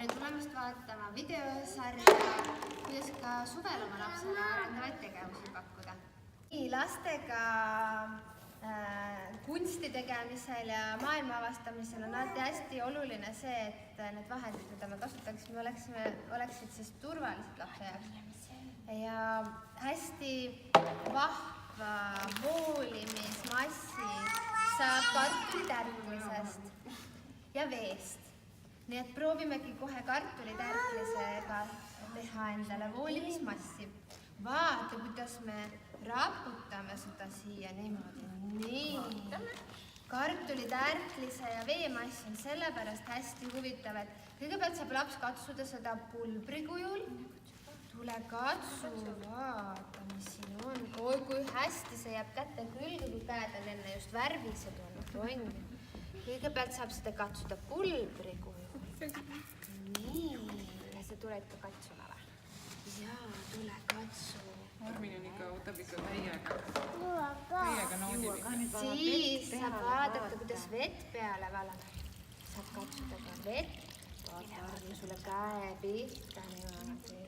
tere tulemast vaatama videosarja, kuidas ka suvel oma lapsele arendavaid tegevusi pakkuda. Lastega kunsti tegemisel ja maailma avastamisel on alati hästi oluline see, et need vahendid, mida me kasutaksime, oleksid siis turvalised lapse jaoks. Ja hästi vahva voolimismassi saab kartulitärklisest ja veest. Nii et proovimegi kohe kartulitärklisega teha endale voolimismassi. Vaata, kuidas me raputame seda siia niimoodi. Nii. Kartulitärklise ja veemass on sellepärast hästi huvitav, et kõigepealt saab laps katsuda seda pulbri kujul. Tule katsu, vaata, mis siin on. Oi, kui hästi see jääb kätte külge, kui käed on enne just värvised olnud. Kõigepealt saab seda katsuda pulbri kujul. Nii, ja sa tuled ka katsuma või? Jaa, tule katsu. Armin on ikka, võtab ikka täiega naudib. Siis saab vaadata, kuidas vett peale valada. Saab katsuda ka vett. Vaata, Armin, sulle käe pihta niimoodi.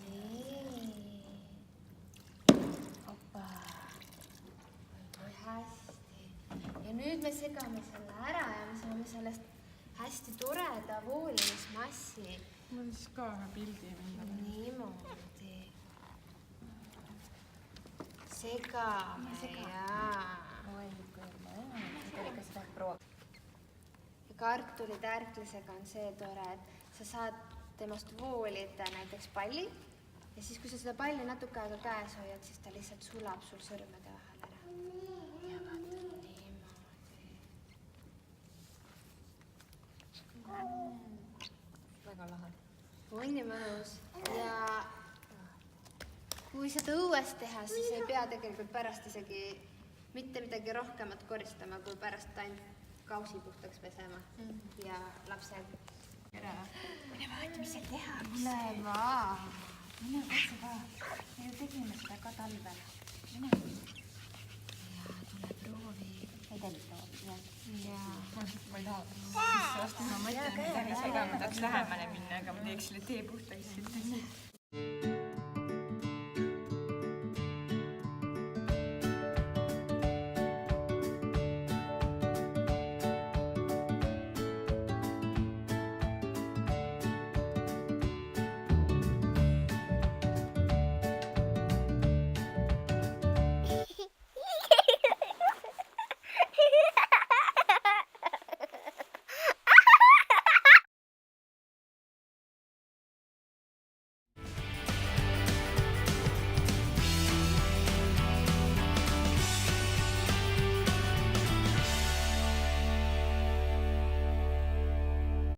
Nii. Opa. Kui hästi. Ja nüüd me segame selle ära ja me saame sellest hästi toreda voolimismassi. Ma siis ka ühe pildi minna. Niimoodi. Segame, jaa. Ja kartulitärklisega on see tore, et sa saad temast voolida näiteks palli ja siis, kui sa seda palli natuke aega käes hoiad, siis ta lihtsalt sulab sul sõrmede vahel ära. Ja vaata niimoodi. Väga lahe. On ju mõnus. Ja kui seda õues teha, siis ei pea tegelikult pärast isegi mitte midagi rohkemat koristama, kui pärast ainult kausi puhtaks pesema ja lapse ära. Mine vaata, mis seal teha. Mine vaa. Mine katsu ka. Me ju tegime seda ka talvel. Mine. Ja tule proovi. Ei tee proovi, jah. Ja. Ma ei taha. Sest ma mõtlen, et ma tahaks lähemale minna, aga ma teeks selle tee puhtaks.